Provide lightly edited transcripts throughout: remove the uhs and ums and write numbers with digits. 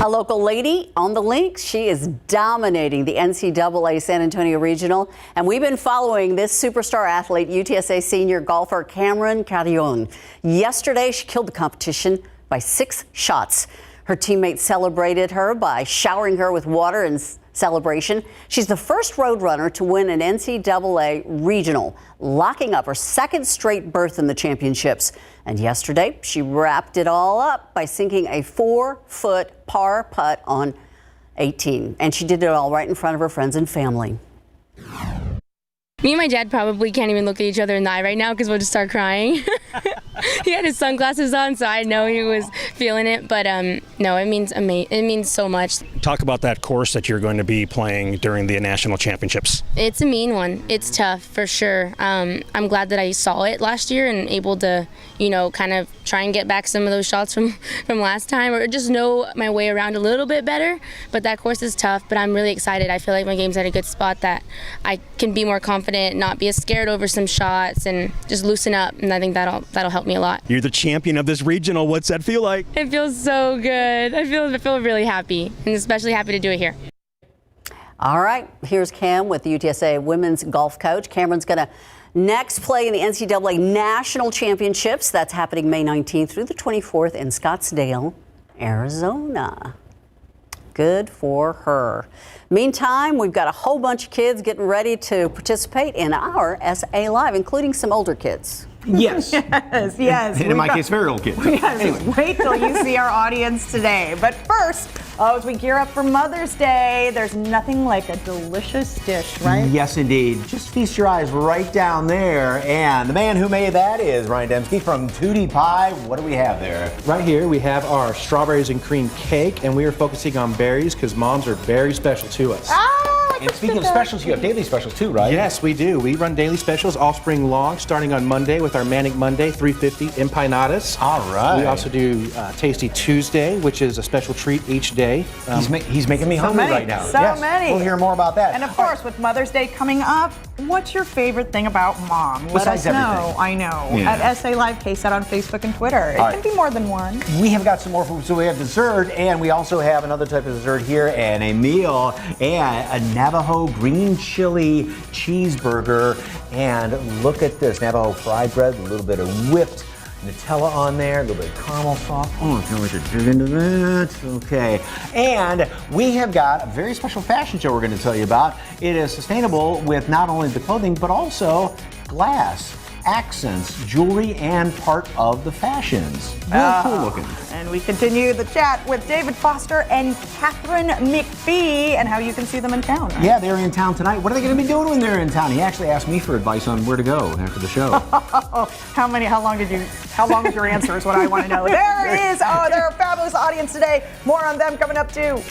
A local lady on the links. She is dominating the NCAA San Antonio Regional. And we've been following this superstar athlete, UTSA senior golfer Cameron Carrion. Yesterday, she killed the competition by 6 shots. Her teammates celebrated her by showering her with water in celebration. She's the first Roadrunner to win an NCAA regional, locking up her 2nd straight berth in the championships. And yesterday, she wrapped it all up by sinking a 4-foot par putt on 18. And she did it all right in front of her friends and family. Me and my dad probably can't even look at each other in the eye right now because we'll just start crying. He had his sunglasses on, so I know he was feeling it. But no, it means so much. Talk about that course that you're going to be playing during the national championships. It's a mean one. It's tough for sure. I'm glad that I saw it last year and able to, kind of try and get back some of those shots from last time, or just know my way around a little bit better. But that course is tough. But I'm really excited. I feel like my game's at a good spot that I can be more confident, not be as scared over some shots, and just loosen up. And I think that'll help me a lot. You're the champion of this regional. What's that feel like? It feels so good. I feel really happy, and especially happy to do it here. All right, here's Cam with the UTSA women's golf coach. Cameron's going to next play in the NCAA National Championships. That's happening May 19th through the 24th in Scottsdale, Arizona. Good for her. Meantime, we've got a whole bunch of kids getting ready to participate in our SA Live, including some older kids. Yes. Yes. And in my case, very old kids. Yes. Anyway. Wait till you see our audience today. But first, as we gear up for Mother's Day, there's nothing like a delicious dish, right? Yes, indeed. Just feast your eyes right down there. And the man who made that is Ryan Dembski from Tootie Pie. What do we have there? Right here, we have our strawberries and cream cake, and we are focusing on berries because moms are very special to us. And speaking of specials, you have daily specials too, right? Yes, we do. We run daily specials all spring long, starting on Monday with our Manic Monday, $3.50 empanadas. All right. We also do Tasty Tuesday, which is a special treat each day. He's making me hungry right now. So many. We'll hear more about that. And of course, with Mother's Day coming up, what's your favorite thing about mom? Let Besides us know. everything. I know. Yeah. At SA Live KSAT on Facebook and Twitter. It can be more than one. We have got some more food. So we have dessert, and we also have another type of dessert here, and a meal, and a Navajo green chili cheeseburger. And look at this, Navajo fried bread, a little bit of whipped Nutella on there, a little bit of caramel sauce. Oh, I can't wait to dig into that. Okay. And we have got a very special fashion show we're going to tell you about. It is sustainable with not only the clothing, but also glass, accents, jewelry, and part of the fashions. Real cool looking. And we continue the chat with David Foster and Catherine McPhee and how you can see them in town. Right? Yeah, they're in town tonight. What are they going to be doing when they're in town? He actually asked me for advice on where to go after the show. How long was your answer is what I want to know. There it is. Oh, they're a fabulous audience today. More on them coming up too.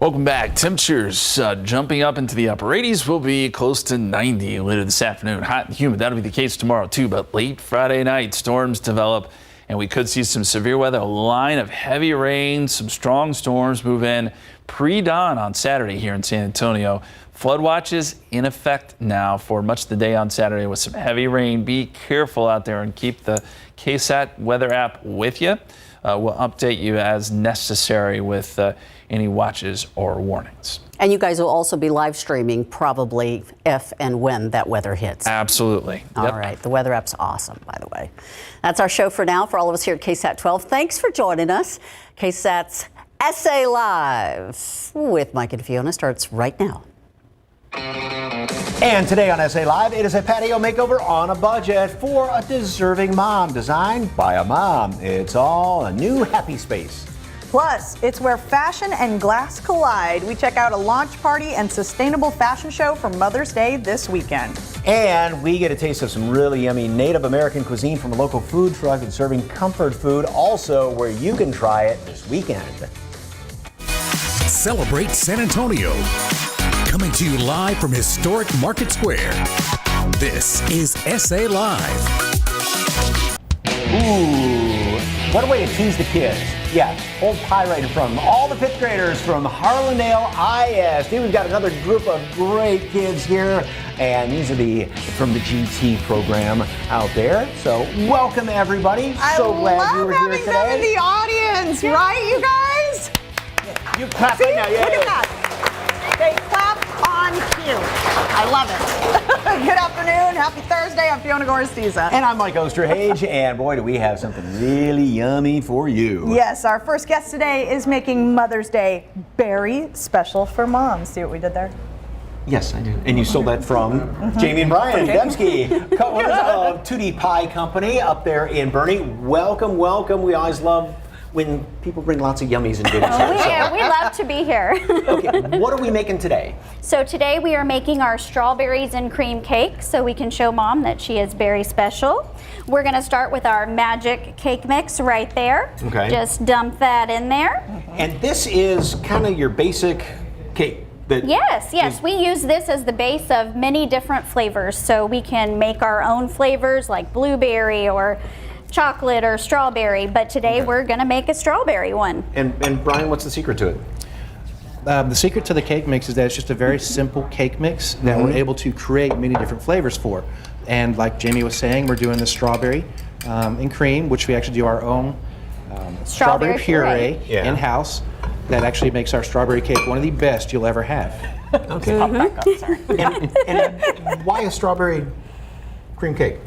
Welcome back. Temperatures jumping up into the upper 80s. Will be close to 90 later this afternoon. Hot and humid. That'll be the case tomorrow too. But late Friday night, storms develop, and we could see some severe weather. A line of heavy rain, some strong storms move in pre-dawn on Saturday here in San Antonio. Flood watches in effect now for much of the day on Saturday with some heavy rain. Be careful out there and keep the KSAT weather app with you. We'll update you as necessary with any watches or warnings. And you guys will also be live streaming probably if and when that weather hits. Absolutely. All right. The weather app's awesome, by the way. That's our show for now. For all of us here at KSAT 12, thanks for joining us. KSAT's SA Live with Mike and Fiona starts right now. And today on SA Live, it is a patio makeover on a budget for a deserving mom, designed by a mom. It's all a new happy space. Plus, it's where fashion and glass collide. We check out a launch party and sustainable fashion show for Mother's Day this weekend. And we get a taste of some really yummy Native American cuisine from a local food truck that's serving comfort food, also where you can try it this weekend. Celebrate San Antonio. Coming to you live from historic Market Square. This is SA Live. Ooh, what a way to tease the kids. Yeah, old pie writer from all the 5th graders from Harlandale ISD. We've got another group of great kids here, and these are from the GT program out there. So welcome everybody. So glad you were here today. I love having them in the audience, right, you guys? You clap See, right now, yeah. look at that. They clap on cue. I love it. Good afternoon. Happy Thursday. I'm Fiona Gorostiza. And I'm Mike Osterhage, and boy, do we have something really yummy for you. Yes, our first guest today is making Mother's Day very special for moms. See what we did there? Yes, I do. And you stole that from Jamie and Brian Dembski, co-owners of 2D Pie Company up there in Bernie. Welcome, welcome. We always love when people bring lots of yummies and goodies. We love to be here. Okay, what are we making today? So today we are making our strawberries and cream cake so we can show Mom that she is very special. We're going to start with our magic cake mix right there. Okay. Just dump that in there. And this is kind of your basic cake. Yes, we use this as the base of many different flavors, so we can make our own flavors like blueberry or chocolate or strawberry, but today we're going to make a strawberry one. And Brian, what's the secret to it? The secret to the cake mix is that it's just a very simple cake mix that we're able to create many different flavors for. And like Jamie was saying, we're doing the strawberry and cream, which we actually do our own strawberry puree in-house. That actually makes our strawberry cake one of the best you'll ever have. Okay. And why a strawberry cream cake?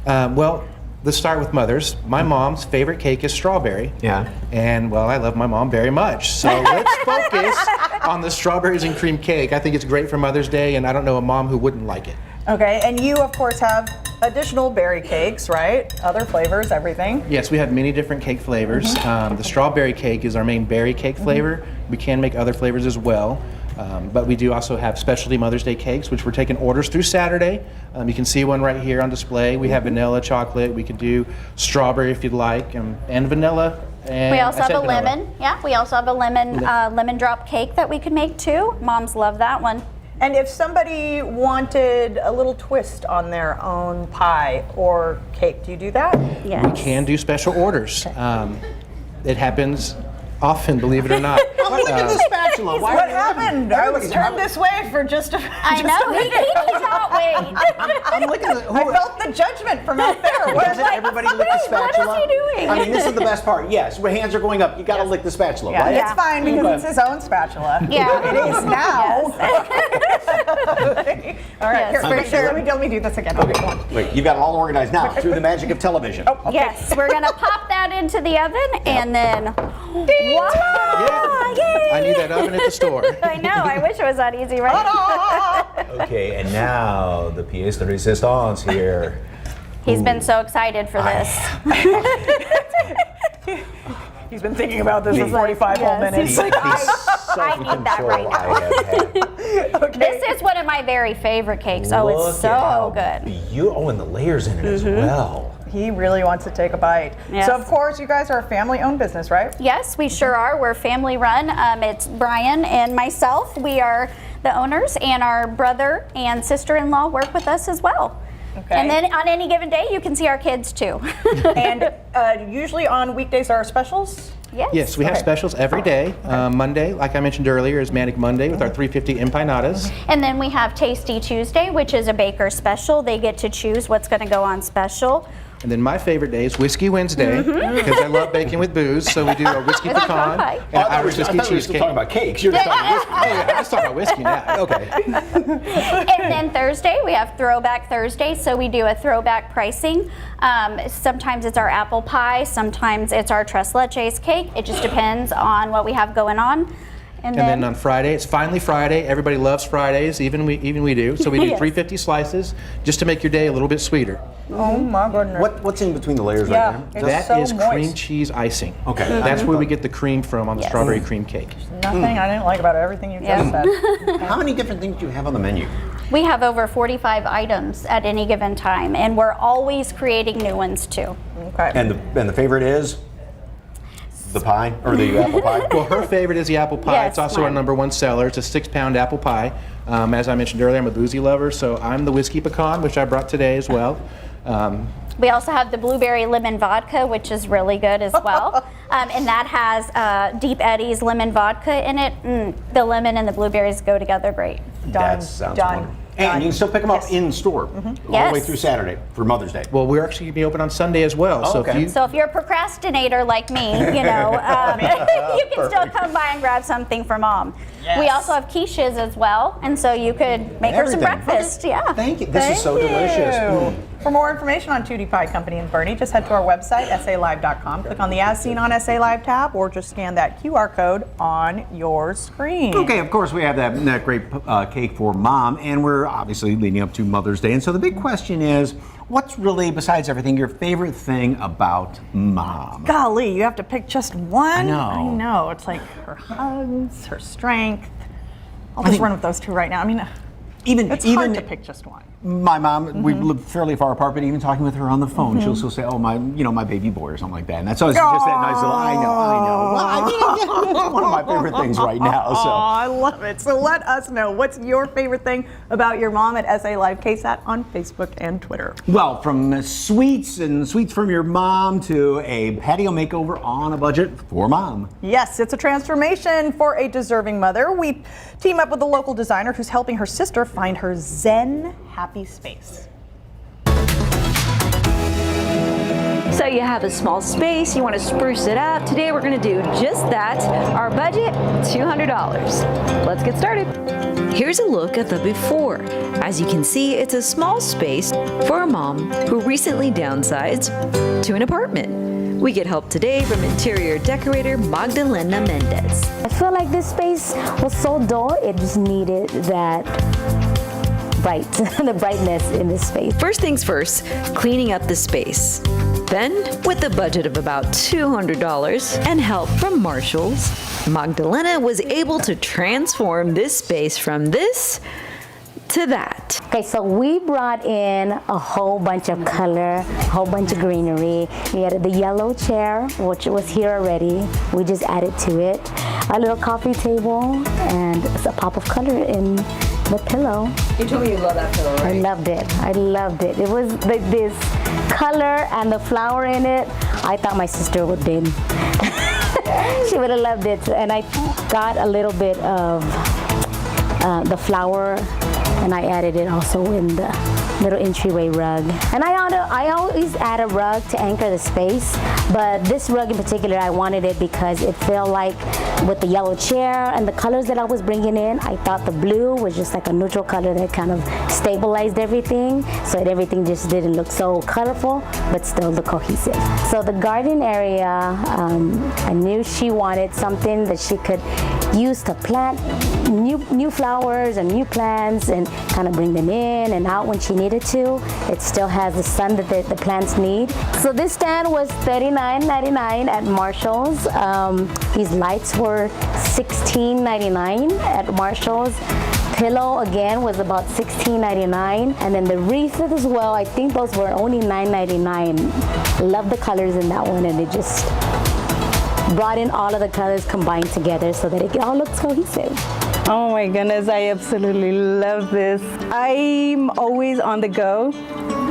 Well, let's start with Mother's. My mom's favorite cake is strawberry. Yeah. And, well, I love my mom very much. So let's focus on the strawberries and cream cake. I think it's great for Mother's Day, and I don't know a mom who wouldn't like it. Okay, and you, of course, have additional berry cakes, right? Other flavors, everything. Yes, we have many different cake flavors. The strawberry cake is our main berry cake flavor. We can make other flavors as well. But we do also have specialty Mother's Day cakes, which we're taking orders through Saturday. You can see one right here on display. We have vanilla chocolate. We can do strawberry if you'd like, and vanilla. And We also have a vanilla. lemon. Yeah, we also have a lemon drop cake that we could make too. Moms love that one. And if somebody wanted a little twist on their own pie or cake, do you do that? Yes. We can do special orders. It happens often, believe it or not. Look at the spatula. Why What happened? I was turned this way for just a I know, he cannot wait. I'm looking at I felt the judgment from out there. Doesn't everybody lick the spatula? What is he doing? I mean, this is the best part. Yes, where hands are going up, you got to lick the spatula, Yeah, right? it's fine because it's his own spatula. Yeah. It is now. All right, Yes, here, for sure. let me do this again. Okay, come on. Wait, you've got it all organized now through the magic of television. Okay. Yes, we're gonna pop that into the oven and then voila! Yay! I need that oven at the store. I know, I wish it was that easy, right? Okay, and now the pièce de résistance here. He's been so excited for this. He's been thinking about this for 45 whole yes, minutes. he's like, I need that right now. now. This is one of my very favorite cakes. Oh, it's so good. And the layers in it as well. He really wants to take a bite. Yes. So, of course, you guys are a family-owned business, right? Yes, we sure are. We're family run. It's Brian and myself. We are the owners, and our brother and sister-in-law work with us as well. Okay. And then on any given day, you can see our kids too. And usually on weekdays are specials? Yes, we have specials every day. Monday, like I mentioned earlier, is Manic Monday with our 350 empanadas. And then we have Tasty Tuesday, which is a baker special. They get to choose what's going to go on special. And then my favorite day is Whiskey Wednesday because I love baking with booze. So we do a whiskey pecan pie. and Irish whiskey I thought we were still cheesecake. talking about cakes. You're just talking about whiskey. Oh yeah, let's talk about whiskey now. Okay. And then Thursday, we have Throwback Thursday. So we do a throwback pricing. Sometimes it's our apple pie. Sometimes it's our tres leches cake. It just depends on what we have going on. And then on Friday, it's finally Friday. Everybody loves Fridays, even we do. So we do Yes. 350 slices just to make your day a little bit sweeter. Oh my goodness. What's in between the layers Yeah, right there? it's That so is moist. cream cheese icing. Okay. That's where we get the cream from on the Yes. strawberry cream cake. Nothing I didn't like about everything you Yeah. just said. How many different things do you have on the menu? we have over 45 items at any given time, and we're always creating new ones too. Okay. And the favorite is the pie or the apple pie? Well, her favorite is the apple pie. Yes, It's also our mine. #1 seller. It's a 6-pound apple pie. As I mentioned earlier, I'm a boozy lover, so I'm the whiskey pecan, which I brought today as well. We also have the blueberry lemon vodka, which is really good as well. and that has Deep Eddy's lemon vodka in it. The lemon and the blueberries go together great. That sounds wonderful. And you can still pick them up in store all the way Yes. through Saturday for Mother's Day. Well, we're actually going to be open on Sunday as well. Oh, So okay. if you, So if you're a procrastinator like me, you know, you can still come by and grab something for Mom. We also have quiches as well, and so you could make her some Everything. breakfast. Yeah. Thank you. This is so delicious. For more information on Tootie Pie Company in Bernie, just head to our website, salive.com, click on the As Seen on SA Live tab, or just scan that QR code on your screen. Okay, of course, we have that great cake for Mom, and we're obviously leading up to Mother's Day. And so the big question is, what's really, besides everything, your favorite thing about Mom? Golly, you have to pick just one? I know. I know. It's like her hugs, her strength. I'll just run with those two right now. I mean, it's hard to pick just one. My mom, we live fairly far apart, but even talking with her on the phone, she'll still say, "Oh, my baby boy," or something like that. And that's always just that nice little. I know. Well, I mean, it's one of my favorite things right now. So. Oh, I love it. So let us know, what's your favorite thing about your mom at SA Live KSAT on Facebook and Twitter. Well, from sweets from your mom to a patio makeover on a budget for Mom. Yes, it's a transformation for a deserving mother. We team up with a local designer who's helping her sister find her Zen happy space. So you have a small space, you want to spruce it up. Today we're going to do just that. Our budget, $200. Let's get started. Here's a look at the before. As you can see, it's a small space for a mom who recently downsized to an apartment. We get help today from interior decorator Magdalena Mendez. I feel like this space was so dull, it just needed that the brightness in this space. First things first, cleaning up the space. Then, with a budget of about $200 and help from Marshalls, Magdalena was able to transform this space from this to that. Okay, so we brought in a whole bunch of color, a whole bunch of greenery. We added the yellow chair, which was here already. We just added to it a little coffee table and a pop of color in the pillow. You told me you love that pillow, right? I loved it. I loved it. It was like this color and the flower in it. I thought my sister would been. She would have loved it. And I got a little bit of the flower, and I added it also in the little entryway rug. And I always add a rug to anchor the space, but this rug in particular, I wanted it because it felt like with the yellow chair and the colors that I was bringing in, I thought the blue was just like a neutral color that kind of stabilized everything, so that everything just didn't look so colorful, but still look cohesive. So the garden area, I knew she wanted something that she could use to plant new flowers and new plants and kind of bring them in and out when she needed to. It still has the sun that the plants need. So this stand was $39.99 at Marshalls. These lights were $16.99 at Marshalls. Pillow again was about $16.99, and then the wreath as well. I think those were only $9.99. Love the colors in that one, and it just brought in all of the colors combined together so that it all looks cohesive. Oh my goodness, I absolutely love this. I'm always on the go,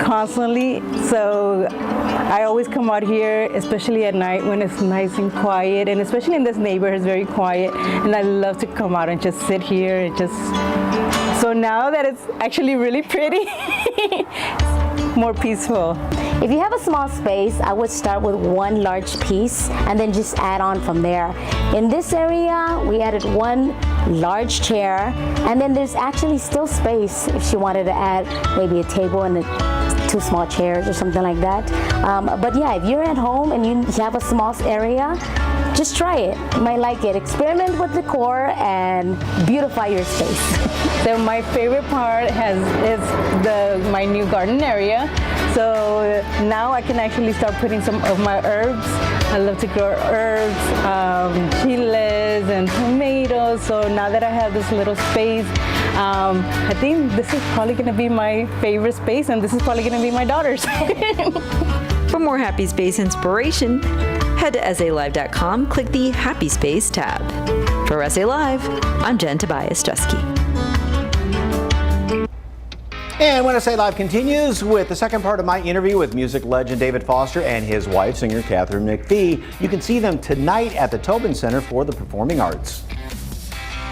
constantly, so I always come out here, especially at night when it's nice and quiet, and especially in this neighborhood, it's very quiet, and I love to come out and just sit here and just, so now that it's actually really pretty, more peaceful. If you have a small space, I would start with one large piece and then just add on from there. In this area, we added one large chair, and then there's actually still space if she wanted to add maybe a table and two small chairs or something like that. But yeah, if you're at home and you have a small area, just try it. You might like it. Experiment with decor and beautify your space. So my favorite part is my new garden area. So now I can actually start putting some of my herbs. I love to grow herbs, chiles and tomatoes. So now that I have this little space, I think this is probably going to be my favorite space, and this is probably going to be my daughter's. For more Happy Space inspiration, head to SALive.com, click the Happy Space tab. For SA Live, I'm Jen Tobias-Dusky. And When SA Live continues with the second part of my interview with music legend David Foster and his wife, singer Catherine McPhee. You can see them tonight at the Tobin Center for the Performing Arts.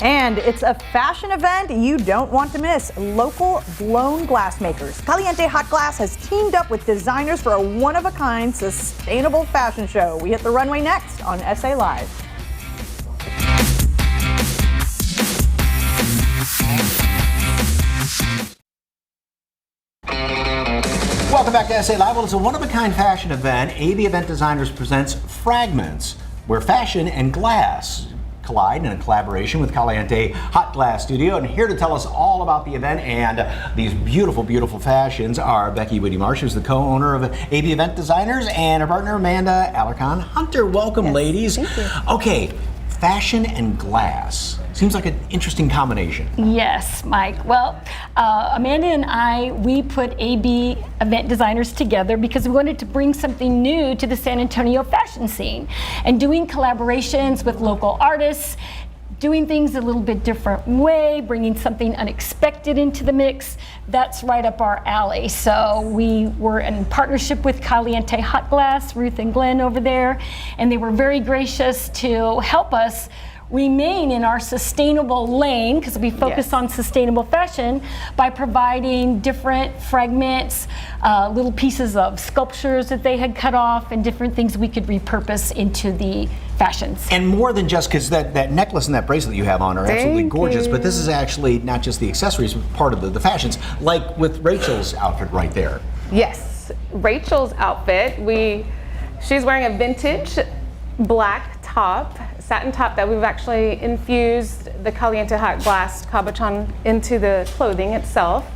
And it's a fashion event you don't want to miss. Local blown glass makers. Caliente Hot Glass has teamed up with designers for a one-of-a-kind sustainable fashion show. We hit the runway next on SA Live. Welcome back to SA Live. Well, it's a one-of-a-kind fashion event. AB Event Designers presents Fragments, where fashion and glass collide in a collaboration with Caliente Hot Glass Studio. And here to tell us all about the event and these beautiful, beautiful fashions are Becky Whitty-Marsh, who's the co-owner of AB Event Designers, and her partner Amanda Alarcon-Hunter. Welcome, ladies. Thank you. Okay, fashion and glass. Seems like an interesting combination. Yes, Mike. Well, Amanda and we put AB Event Designers together because we wanted to bring something new to the San Antonio fashion scene. And doing collaborations with local artists, doing things a little bit different way, bringing something unexpected into the mix, that's right up our alley. So we were in partnership with Caliente Hot Glass, Ruth and Glenn over there, and they were very gracious to help us remain in our sustainable lane, because we focus on sustainable fashion, by providing different fragments, little pieces of sculptures that they had cut off, and different things we could repurpose into the fashions. And more than just, because that necklace and that bracelet you have on are absolutely gorgeous, but this is actually not just the accessories, but part of the fashions, like with Rachel's outfit right there. Yes, Rachel's outfit, she's wearing a vintage black top, satin top that we've actually infused the Caliente Hot Glass cabochon into the clothing itself.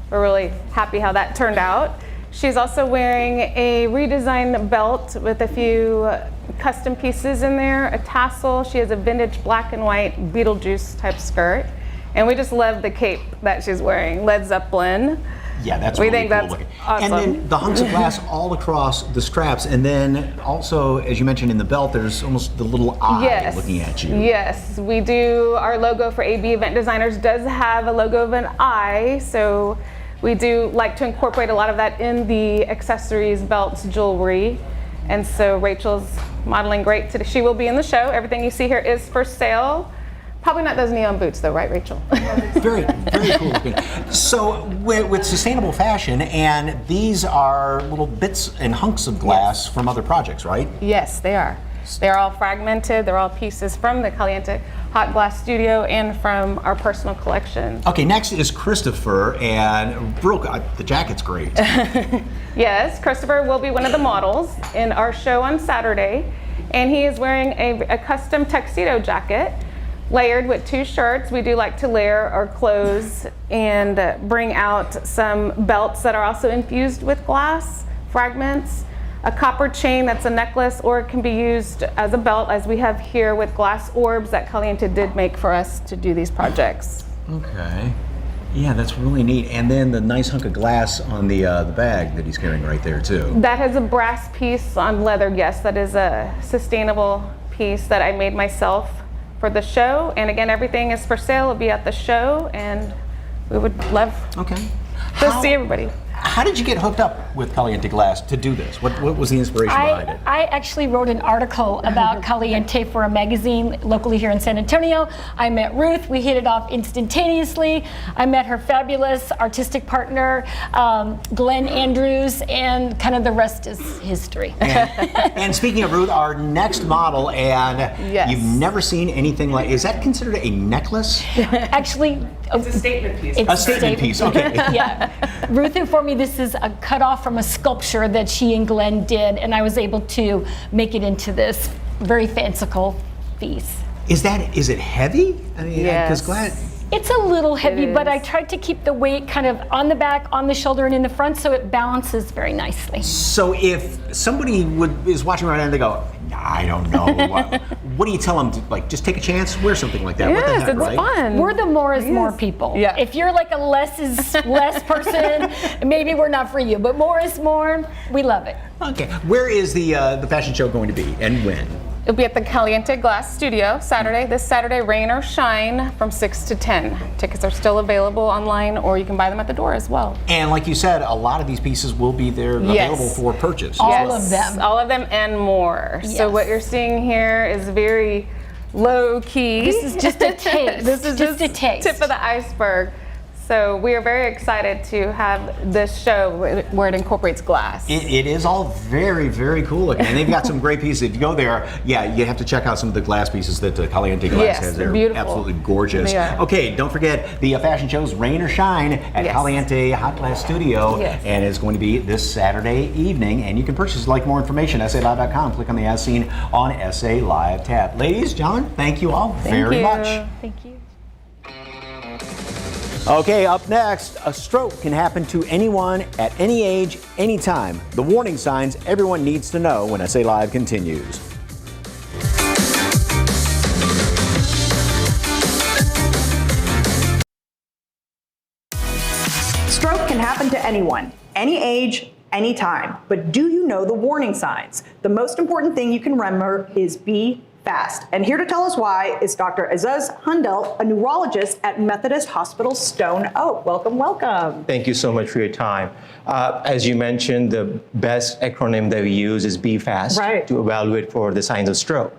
We're really happy how that turned out. She's also wearing a redesigned belt with a few custom pieces in there, a tassel. She has a vintage black and white Beetlejuice type skirt. And we just love the cape that she's wearing, Led Zeppelin. Yeah, that's we really think cool that's looking. awesome. And then the hunks of glass all across the straps, and then also, as you mentioned in the belt, there's almost the little eye looking at you. Yes, we do. Our logo for AB Event Designers does have a logo of an eye, so we do like to incorporate a lot of that in the accessories, belts, jewelry. And so Rachel's modeling great today. She will be in the show. Everything you see here is for sale. Probably not those neon boots though, right, Rachel? Very, very cool looking. So with sustainable fashion, and these are little bits and hunks of glass from other projects, right? Yes, they are. They're all fragmented. They're all pieces from the Caliente Hot Glass Studio and from our personal collection. Okay, next is Christopher, and the jacket's great. Yes, Christopher will be one of the models in our show on Saturday, and he is wearing a custom tuxedo jacket layered with 2 shirts. We do like to layer our clothes and bring out some belts that are also infused with glass fragments, a copper chain that's a necklace, or it can be used as a belt, as we have here with glass orbs that Caliente did make for us to do these projects. Okay. Yeah, that's really neat. And then the nice hunk of glass on the bag that he's carrying right there too. That has a brass piece on leather. Yes, that is a sustainable piece that I made myself for the show. And again, everything is for sale. It'll be at the show, and we would love to see everybody. How did you get hooked up with Caliente Glass to do this? What was the inspiration behind it? I actually wrote an article about Caliente for a magazine locally here in San Antonio. I met Ruth. We hit it off instantaneously. I met her fabulous artistic partner, Glenn Andrews, and kind of the rest is history. And speaking of Ruth, our next model, and you've never seen anything like, is that considered a necklace? Actually, it's a statement piece. A statement piece, okay. Yeah. Ruth informed me this is a cut off from a sculpture that she and Glenn did, and I was able to make it into this very fanciful piece. Is it heavy? I mean, because glass. It's a little heavy, but I tried to keep the weight kind of on the back, on the shoulder, and in the front, so it balances very nicely. So if somebody is watching right now and they go, I don't know, what do you tell them? Like, just take a chance, wear something like that. Yes, what the heck, it's right? fun. We're the more is more people. Yeah. If you're like a less is less person, maybe we're not for you, but more is more, we love it. Okay, where is the fashion show going to be, and when? It'll be at the Caliente Glass Studio this Saturday, rain or shine, from 6 to 10. Tickets are still available online, or you can buy them at the door as well. And like you said, a lot of these pieces will be there available for purchase. All of them and more. So what you're seeing here is very low key. This is just a taste. This is just a taste. Tip of the iceberg. So we are very excited to have this show where it incorporates glass. It is all very, very cool looking. And they've got some great pieces. If you go there, you have to check out some of the glass pieces that Caliente Glass has. They're beautiful. Absolutely gorgeous. They are. Okay, don't forget the fashion show's Rain or Shine at Caliente Hot Glass Studio. And it's going to be this Saturday evening. And you can purchase, like more information, SALive.com. Click on the As Seen on SA Live tab. Ladies, gentlemen, thank you all very much. Thank you. Okay, up next, a stroke can happen to anyone at any age, anytime. The warning signs everyone needs to know when SA Live continues. Stroke can happen to anyone, any age, anytime. But do you know the warning signs? The most important thing you can remember is be fast. And here to tell us why is Dr. Azaz Handel, a neurologist at Methodist Hospital Stone Oak. Welcome, welcome. Thank you so much for your time. As you mentioned, the best acronym that we use is BFAST to evaluate for the signs of stroke.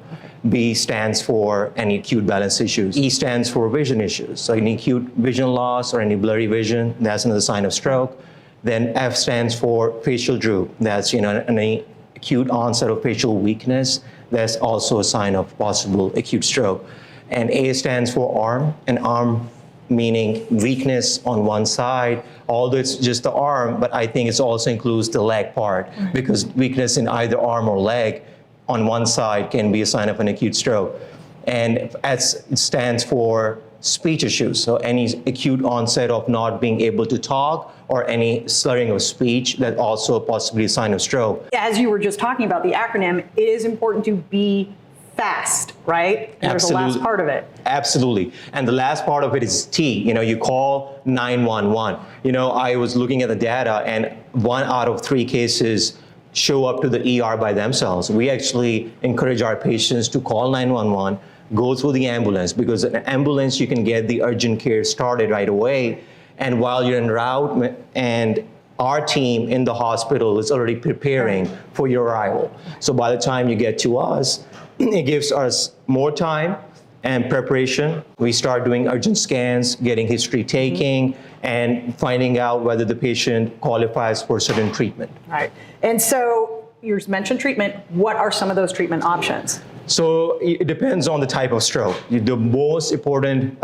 B stands for any acute balance issues. E stands for vision issues. So any acute vision loss or any blurry vision, that's another sign of stroke. Then F stands for facial droop. That's any acute onset of facial weakness. That's also a sign of possible acute stroke. And A stands for arm, and arm meaning weakness on one side, although it's just the arm, but I think it also includes the leg part, because weakness in either arm or leg on one side can be a sign of an acute stroke. And S stands for speech issues, so any acute onset of not being able to talk or any slurring of speech, that also possibly a sign of stroke. As you were just talking about the acronym, it is important to be fast, right? And there's the last part of it. Absolutely. And the last part of it is T. You call 911. I was looking at the data, and 1 out of 3 cases show up to the ER by themselves. We actually encourage our patients to call 911, go through the ambulance, because an ambulance, you can get the urgent care started right away. And while you're en route, and our team in the hospital is already preparing for your arrival. So by the time you get to us, it gives us more time and preparation. We start doing urgent scans, getting history taking, and finding out whether the patient qualifies for certain treatment. Right. And so you mentioned treatment. What are some of those treatment options? So it depends on the type of stroke. The most important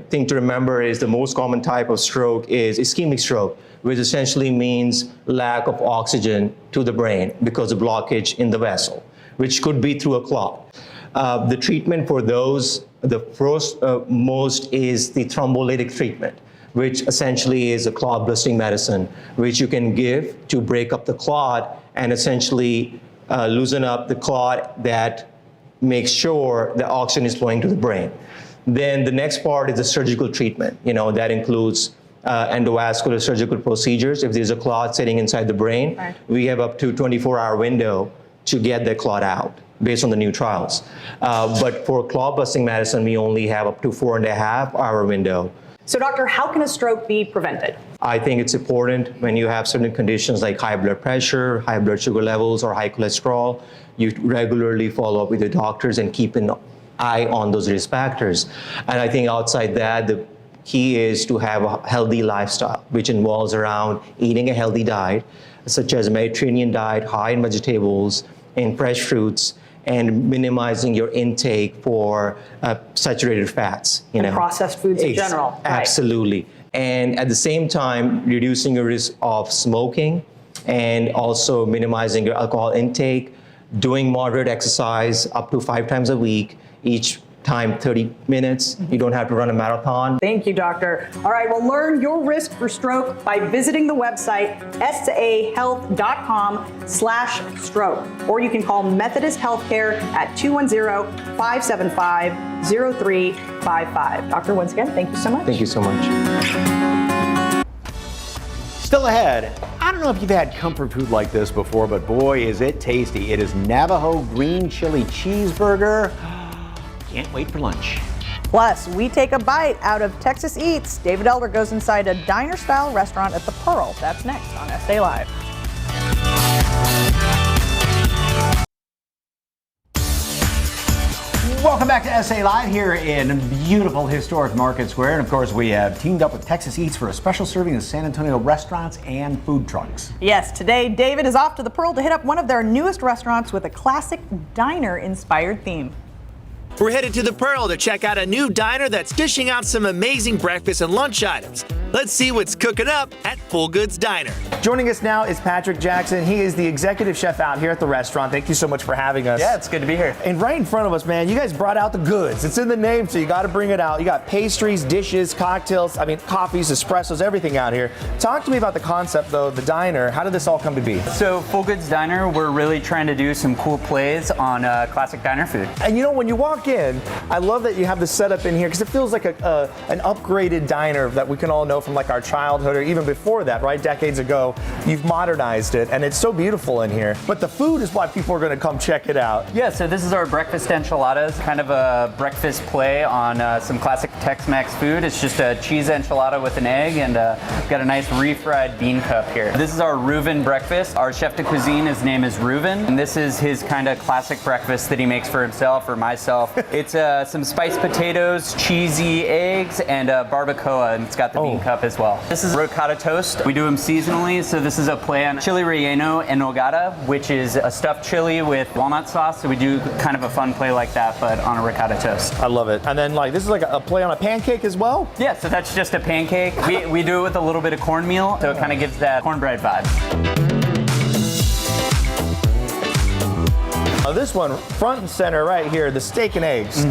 thing to remember is the most common type of stroke is ischemic stroke, which essentially means lack of oxygen to the brain because of blockage in the vessel, which could be through a clot. The treatment for those, the first most is the thrombolytic treatment, which essentially is a clot busting medicine, which you can give to break up the clot and essentially loosen up the clot that makes sure the oxygen is flowing to the brain. Then the next part is the surgical treatment. That includes endovascular surgical procedures. If there's a clot sitting inside the brain, we have up to 24-hour window to get the clot out based on the new trials. But for clot busting medicine, we only have up to 4.5-hour window. So doctor, how can a stroke be prevented? I think it's important when you have certain conditions like high blood pressure, high blood sugar levels, or high cholesterol, you regularly follow up with your doctors and keep an eye on those risk factors. And I think outside that, the key is to have a healthy lifestyle, which involves around eating a healthy diet, such as a Mediterranean diet, high in vegetables and fresh fruits, and minimizing your intake for saturated fats. And processed foods in general. Absolutely. And at the same time, reducing your risk of smoking and also minimizing your alcohol intake, doing moderate exercise up to 5 times a week, each time 30 minutes. You don't have to run a marathon. Thank you, doctor. All right, well, learn your risk for stroke by visiting the website sahealth.com/stroke, or you can call Methodist Healthcare at 210-575-0355. Doctor, once again, thank you so much. Thank you so much. Still ahead, I don't know if you've had comfort food like this before, but boy, is it tasty. It is Navajo green chili cheeseburger. Can't wait for lunch. Plus, we take a bite out of Texas Eats. David Elder goes inside a diner-style restaurant at the Pearl. That's next on SA Live. Welcome back to SA Live here in beautiful historic Market Square. And of course, we have teamed up with Texas Eats for a special serving of San Antonio restaurants and food trucks. Yes, today David is off to the Pearl to hit up one of their newest restaurants with a classic diner-inspired theme. We're headed to the Pearl to check out a new diner that's dishing out some amazing breakfast and lunch items. Let's see what's cooking up at Full Goods Diner. Joining us now is Patrick Jackson. He is the executive chef out here at the restaurant. Thank you so much for having us. Yeah, it's good to be here. And right in front of us, man, you guys brought out the goods. It's in the name, so you got to bring it out. You got pastries, dishes, cocktails, coffees, espressos, everything out here. Talk to me about the concept, though, of the diner. How did this all come to be? So Full Goods Diner, we're really trying to do some cool plays on classic diner food. And you know, when you walk in, I love that you have the setup in here because it feels like an upgraded diner that we can all know from like our childhood or even before that, right? Decades ago. You've modernized it and it's so beautiful in here. But the food is why people are going to come check it out. Yeah, so this is our breakfast enchiladas, kind of a breakfast play on some classic Tex-Mex food. It's just a cheese enchilada with an egg and got a nice refried bean cup here. This is our Reuven breakfast. Our chef de cuisine, his name is Reuven, and this is his kind of classic breakfast that he makes for himself or myself. It's some spiced potatoes, cheesy eggs, and barbacoa, and it's got the bean cup as well. This is ricotta toast. We do them seasonally, so this is a play on chili relleno en nogada, which is a stuffed chili with walnut sauce, so we do kind of a fun play like that, but on a ricotta toast. I love it. And then this is like a play on a pancake as well? Yeah, so that's just a pancake. We do it with a little bit of cornmeal, so it kind of gives that cornbread vibe. This one, front and center right here, the steak and eggs.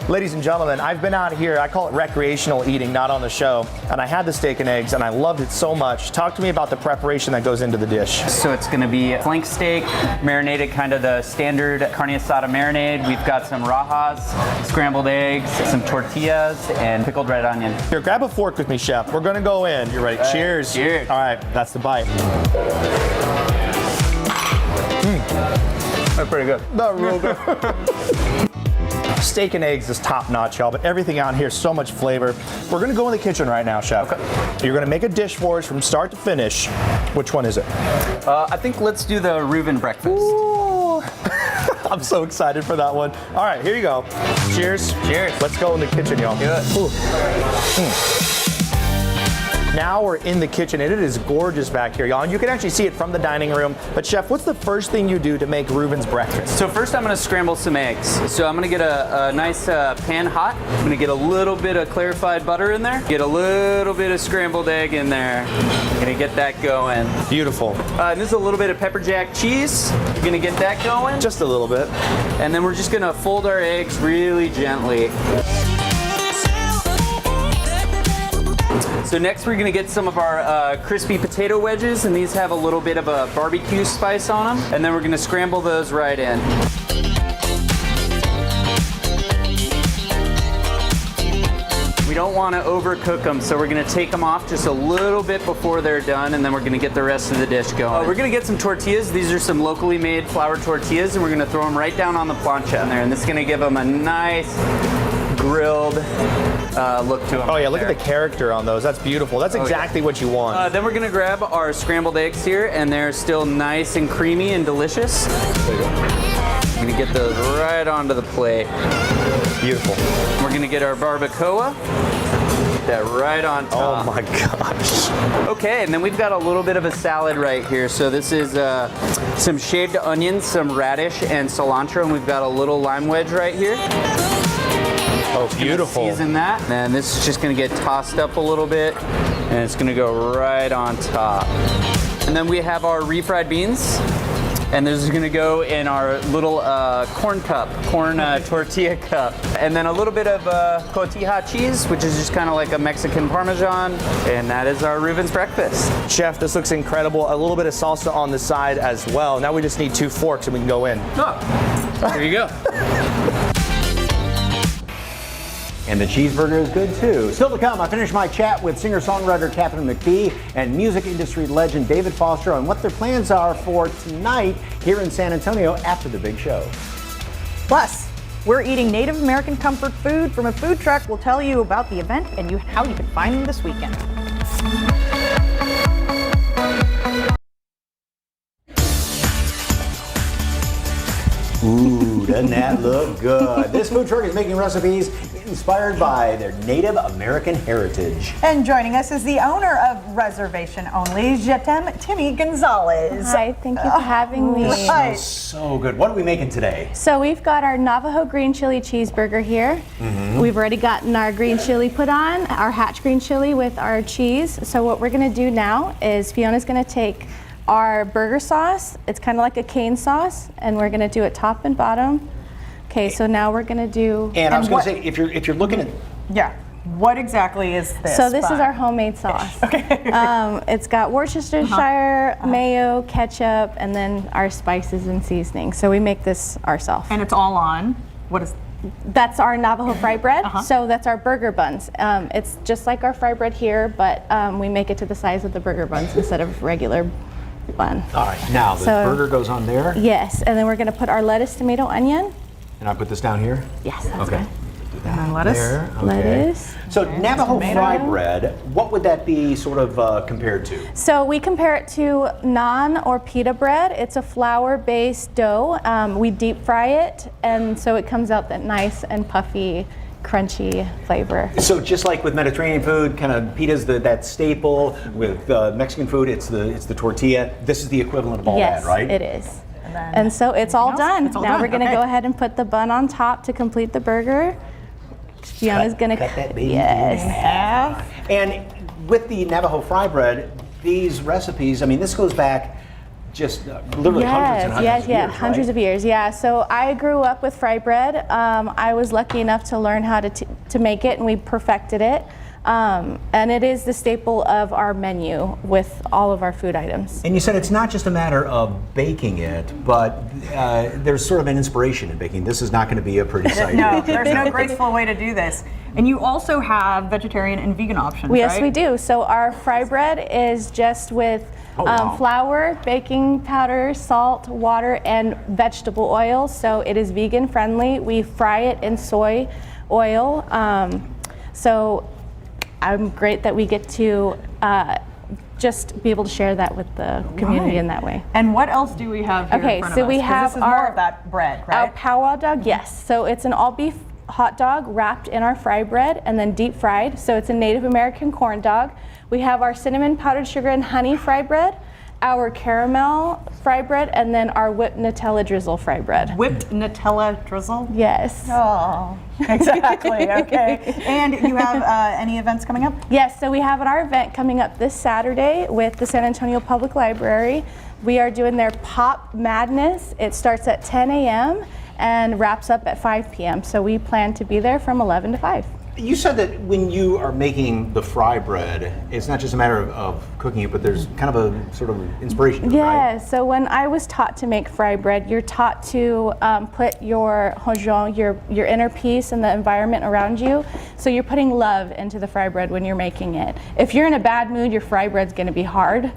Ladies and gentlemen, I've been out here, I call it recreational eating, not on the show, and I had the steak and eggs and I loved it so much. Talk to me about the preparation that goes into the dish. So it's gonna be flank steak, marinated kind of the standard carne asada marinade. We've got some rajas, scrambled eggs, some tortillas, and pickled red onion. Here, grab a fork with me, chef. We're gonna go in. You ready? Cheers. Cheers. All right, that's the bite. That's pretty good. That's real good. Steak and eggs is top notch, y'all, but everything out here, so much flavor. We're gonna go in the kitchen right now, chef. Okay. You're gonna make a dish for us from start to finish. Which one is it? I think let's do the Reuven breakfast. Ooh. I'm so excited for that one. All right, here you go. Cheers. Cheers. Let's go in the kitchen, y'all. Do it. Now we're in the kitchen and it is gorgeous back here, y'all. And you can actually see it from the dining room. But chef, what's the first thing you do to make Reuven's breakfast? So first I'm gonna scramble some eggs. So I'm gonna get a nice pan hot. I'm gonna get a little bit of clarified butter in there. Get a little bit of scrambled egg in there. I'm gonna get that going. Beautiful. And this is a little bit of pepper jack cheese. I'm gonna get that going. Just a little bit. And then we're just gonna fold our eggs really gently. So next we're gonna get some of our crispy potato wedges, and these have a little bit of a barbecue spice on them. And then we're gonna scramble those right in. We don't wanna overcook them, so we're gonna take them off just a little bit before they're done, and then we're gonna get the rest of the dish going. We're gonna get some tortillas. These are some locally made flour tortillas, and we're gonna throw them right down on the plancha in there, and this is gonna give them a nice grilled look to them. Oh yeah, look at the character on those. That's beautiful. That's exactly what you want. Then we're gonna grab our scrambled eggs here, and they're still nice and creamy and delicious. There you go. I'm gonna get those right onto the plate. Beautiful. We're gonna get our barbacoa. Get that right on top. Oh my gosh. Okay, and then we've got a little bit of a salad right here. So this is some shaved onions, some radish, and cilantro, and we've got a little lime wedge right here. Oh, beautiful. Season that. And this is just gonna get tossed up a little bit, and it's gonna go right on top. And then we have our refried beans, and this is gonna go in our little corn tortilla cup. And then a little bit of cotija cheese, which is just kind of like a Mexican Parmesan, and that is our Reuven's breakfast. Chef, this looks incredible. A little bit of salsa on the side as well. Now we just need 2 forks and we can go in. Oh, here you go. And the cheeseburger is good too. Still to come, I finished my chat with singer-songwriter Katharine McPhee and music industry legend David Foster on what their plans are for tonight here in San Antonio after the big show. Plus, we're eating Native American comfort food from a food truck. We'll tell you about the event and how you can find them this weekend. Ooh, doesn't that look good? This food truck is making recipes inspired by their Native American heritage. And joining us is the owner of Reservation Only, Jetem Timmy Gonzalez. Hi, thank you for having me. Smells so good. What are we making today? So we've got our Navajo green chili cheeseburger here. We've already gotten our green chili put on, our hatch green chili with our cheese. So what we're gonna do now is Fiona's gonna take our burger sauce. It's kind of like a cane sauce, and we're gonna do it top and bottom. Okay, so now we're gonna do. And I was gonna say, if you're looking at. Yeah. What exactly is this? So this is our homemade sauce. Okay. It's got Worcestershire, mayo, ketchup, and then our spices and seasonings. So we make this ourselves. And it's all on. What is? That's our Navajo fry bread. So that's our burger buns. It's just like our fry bread here, but we make it to the size of the burger buns instead of regular bun. All right, now the burger goes on there. Yes, and then we're gonna put our lettuce, tomato, onion. And I put this down here? Yes, that's okay. good. Do that and then lettuce. there. Okay. Lettuce. So Navajo tomato. fry bread, what would that be sort of compared to? So we compare it to naan or pita bread. It's a flour-based dough. We deep fry it, and so it comes out that nice and puffy, crunchy flavor. So just like with Mediterranean food, kind of pita's that staple. With Mexican food, it's the tortilla. This is the equivalent of all Yes, that, right? it is. And so it's all done. It's all now done, we're gonna okay. go ahead and put the bun on top to complete the burger. Fiona's gonna cut that baby yes. in half. And with the Navajo fry bread, these recipes, I mean, this goes back just literally hundreds and hundreds of years, hundreds of years. Yeah. So I grew up with fry bread. I was lucky enough to learn how to make it, and we perfected it. And it is the staple of our menu with all of our food items. And you said it's not just a matter of baking it, but there's sort of an inspiration in baking. This is not going to be a pretty sight. No, there's no graceful way to do this. And you also have vegetarian and vegan options, Yes, right? we do. So our fry bread is just with flour, baking powder, salt, water, and vegetable oil. So it is vegan friendly. We fry it in soy oil. So I'm great that we get to just be able to share that with the community in that way. And what else do we have here in front of us? We have this is more of that bread, right? Our powwow dog, yes. So it's an all beef hot dog wrapped in our fry bread and then deep fried. So it's a Native American corn dog. We have our cinnamon, powdered sugar, and honey fry bread, our caramel fry bread, and then our whipped Nutella drizzle fry bread. Whipped Nutella drizzle? Yes. Oh, exactly. Okay. And you have any events coming up? Yes, so we have our event coming up this Saturday with the San Antonio Public Library. We are doing their Pop Madness. It starts at 10 a.m. and wraps up at 5 p.m. So we plan to be there from 11 to 5. You said that when you are making the fry bread, it's not just a matter of cooking it, but there's kind of a sort of inspiration to it, right? Yeah, so when I was taught to make fry bread, you're taught to put your hojong, your inner peace and the environment around you. So you're putting love into the fry bread when you're making it. If you're in a bad mood, your fry bread's gonna be hard.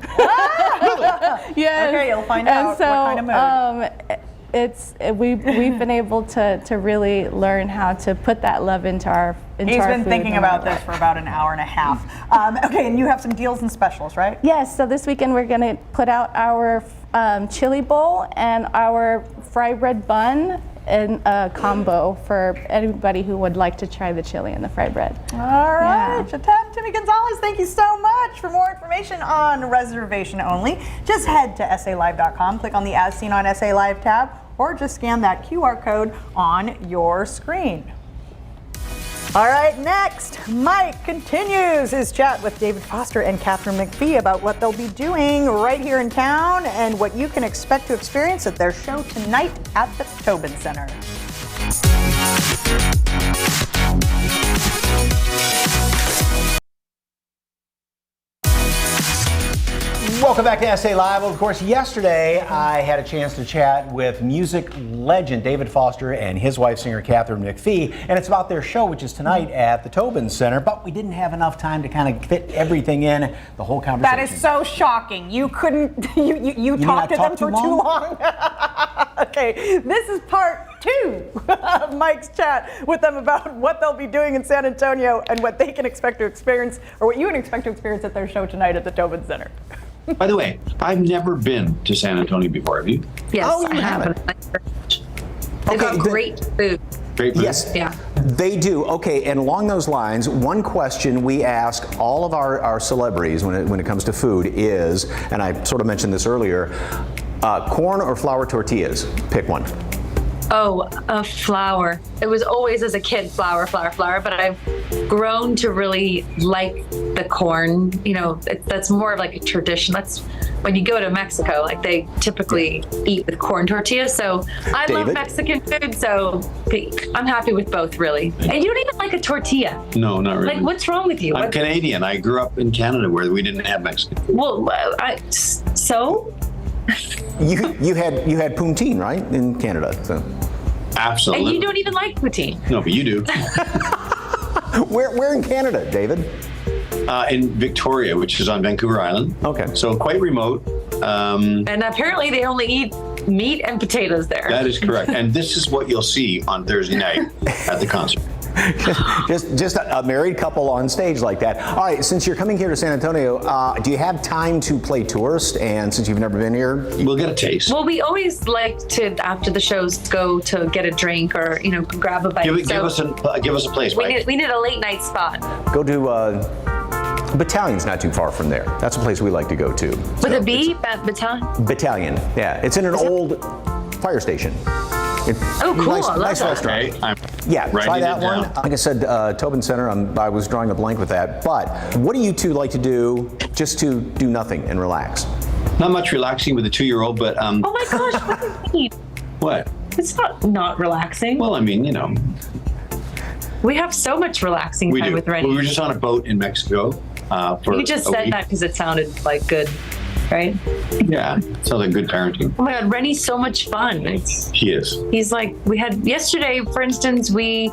Yes. Okay, you'll find out so, what kind of mood. We've been able to really learn how to put that love into our He's been thinking about this for about an hour and a half. Okay, and you have some deals and specials, right? Yes, so this weekend we're going to put out our chili bowl and our fry bread bun in a combo for anybody who would like to try the chili and the fry bread. All right, Jetem Timmy Gonzalez, thank you so much. For more information on Reservation Only, just head to SALive.com, click on the As Seen on SA Live tab, or just scan that QR code on your screen. All right, next, Mike continues his chat with David Foster and Katharine McPhee about what they'll be doing right here in town and what you can expect to experience at their show tonight at the Tobin Center. Welcome back to SA Live. Well, of course, yesterday I had a chance to chat with music legend David Foster and his wife, singer Catherine McPhee, and it's about their show, which is tonight at the Tobin Center, but we didn't have enough time to kind of fit everything in, the whole conversation. That is so shocking. You couldn't, you talked to them for too long. Okay, this is part 2 of Mike's chat with them about what they'll be doing in San Antonio and what they can expect to experience, or what you can expect to experience at their show tonight at the Tobin Center. By the way, I've never been to San Antonio before. Have you? Yes, I haven't. They've got great food. Great food. Yes, Yeah. they do. Okay, and along those lines, one question we ask all of our celebrities when it comes to food is, and I sort of mentioned this earlier, corn or flour tortillas? Pick one. Oh, flour. It was always as a kid, flour, but I've grown to really like the corn. You know, that's more of like a tradition. That's when you go to Mexico, like they typically eat with corn tortillas. So I love Mexican food, so I'm happy with both, really. And you don't even like a tortilla. No, not really. Like, what's wrong with you? I'm Canadian. I grew up in Canada where we didn't have Mexican. Well, so? You had poutine, right, in Canada? So. Absolutely. And you don't even like poutine. No, but you do. Where in Canada, David? In Victoria, which is on Vancouver Island. Okay. So quite remote. And apparently they only eat meat and potatoes there. That is correct. And this is what you'll see on Thursday night at the concert. just a married couple on stage like that. All right, since you're coming here to San Antonio, do you have time to play tourist? And since you've never been here, we'll get a taste. Well, we always like to, after the shows, go to get a drink or grab a bite. Give us a place. We need a late night spot. Go to Battalion's not too far from there. That's a place we like to go to. With a B, Battalion? Battalion, yeah. It's in an old fire station. Oh, cool. Nice, I love nice that. restaurant. Yeah, try that one. Like I said, Tobin Center, I was drawing a blank with that. But what do you two like to do just to do nothing and relax? Not much relaxing with a 2-year-old, but... Oh my gosh, what do you mean? What? It's not relaxing. Well, I mean, We have so much relaxing time with Rennie. We were just on a boat in Mexico for You just a said week. that because it sounded like good, right? Yeah, sounds like good parenting. Oh my God, Rennie's so much fun. He is. He's like, we had yesterday, for instance, we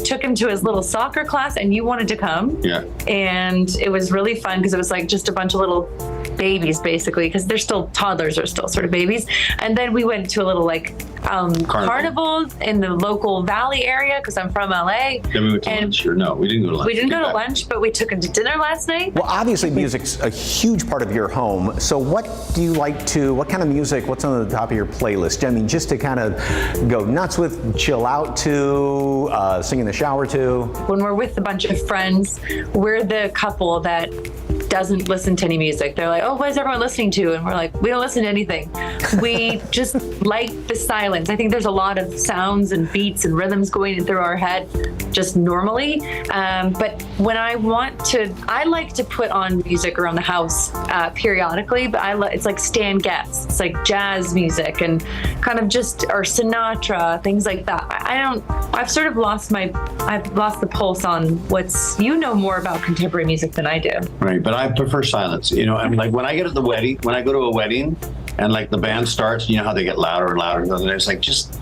took him to his little soccer class and you wanted to come. Yeah. And it was really fun because it was like just a bunch of little babies basically, because they're still toddlers, are still sort of babies. And then we went to a little like carnival in the local valley area because I'm from LA. Then we went to lunch, or no, we didn't go to lunch. We didn't go to lunch, but we took him to dinner last night. Well, obviously music's a huge part of your home. So what do you like to, what kind of music, what's on the top of your playlist? I mean, just to kind of go nuts with, chill out to, sing in the shower to? When we're with a bunch of friends, we're the couple that doesn't listen to any music. They're like, oh, what is everyone listening to? And we're like, we don't listen to anything. We just like the silence. I think there's a lot of sounds and beats and rhythms going through our head just normally. But when I like to put on music around the house periodically, but it's like Stan Getz. It's like jazz music and kind of just, or Sinatra, things like that. I've sort of lost the pulse on you know more about contemporary music than I do. Right, but I prefer silence. I'm like when I go to a wedding and like the band starts, you know how they get louder and louder, and it's like just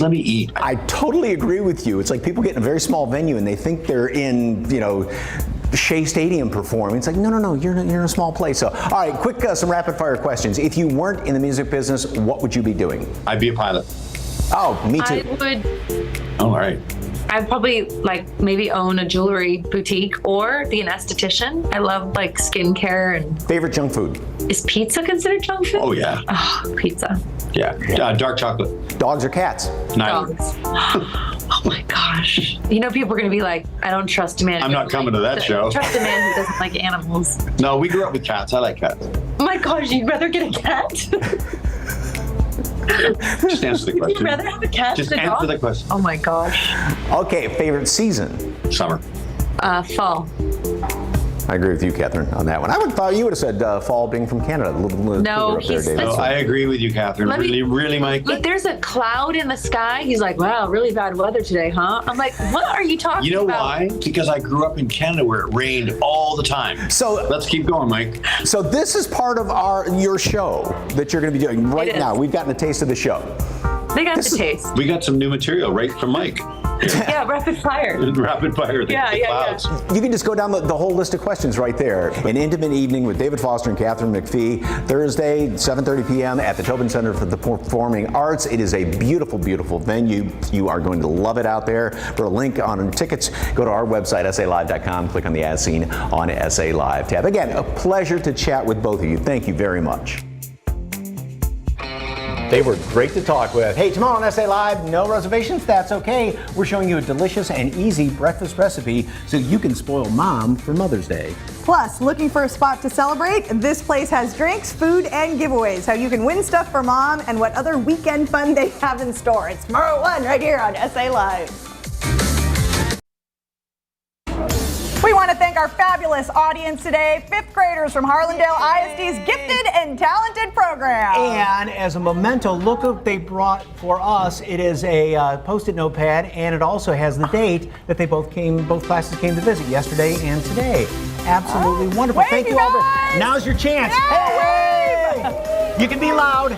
let me eat. I totally agree with you. It's like people get in a very small venue and they think they're in, Shea Stadium performing. It's like, no, you're in a small place. So, all right, quick, some rapid fire questions. If you weren't in the music business, what would you be doing? I'd be a pilot. Oh, me too. I would. Oh, all right. I'd probably maybe own a jewelry boutique or be an esthetician. I love like skincare and. Favorite junk food? Is pizza considered junk food? Oh yeah. Oh, pizza. Yeah. Dark chocolate. Dogs or cats? Neither. Dogs. Oh my gosh. People are going to be like, I don't trust a man. I'm not coming to that show. Trust a man who doesn't like animals. No, we grew up with cats. I like cats. Oh my gosh, you'd rather get a cat? Just answer the question. Would you rather have a cat Just than a dog? answer the question. Oh my gosh. Okay, favorite season? Summer. Fall. I agree with you, Catherine, on that one. I would have thought you would have said fall being from Canada. A little cooler up there, David. No, I agree with you, Catherine. Really, Mike. Look, there's a cloud in the sky. He's like, wow, really bad weather today, huh? I'm like, what are you talking You know about? why? Because I grew up in Canada where it rained all the time. So let's keep going, Mike. So this is part of your show that you're going to be doing right now. We've gotten a taste of the show. They got the taste. We got some new material right from Mike. Yeah, rapid fire. Rapid fire. Yeah. You can just go down the whole list of questions right there. An intimate evening with David Foster and Catherine McPhee, Thursday, 7:30 p.m. at the Tobin Center for the Performing Arts. It is a beautiful, beautiful venue. You are going to love it out there. For a link on tickets, go to our website, salive.com, click on the As Seen on SA Live tab. Again, a pleasure to chat with both of you. Thank you very much. They were great to talk with. Hey, tomorrow on SA Live, no reservations, that's okay. We're showing you a delicious and easy breakfast recipe so you can spoil mom for Mother's Day. Plus, looking for a spot to celebrate? This place has drinks, food, and giveaways. How you can win stuff for mom and what other weekend fun they have in store. It's tomorrow at 1 right here on SA Live. We want to thank our fabulous audience today, 5th graders from Harlandale ISD's Gifted and Talented program. And as a memento, look what they brought for us. It is a Post-it notepad, and it also has the date that both classes came to visit, yesterday and today. Absolutely wonderful. Wave, Thank you all. Now's your chance. Yay! Hey! You can be loud.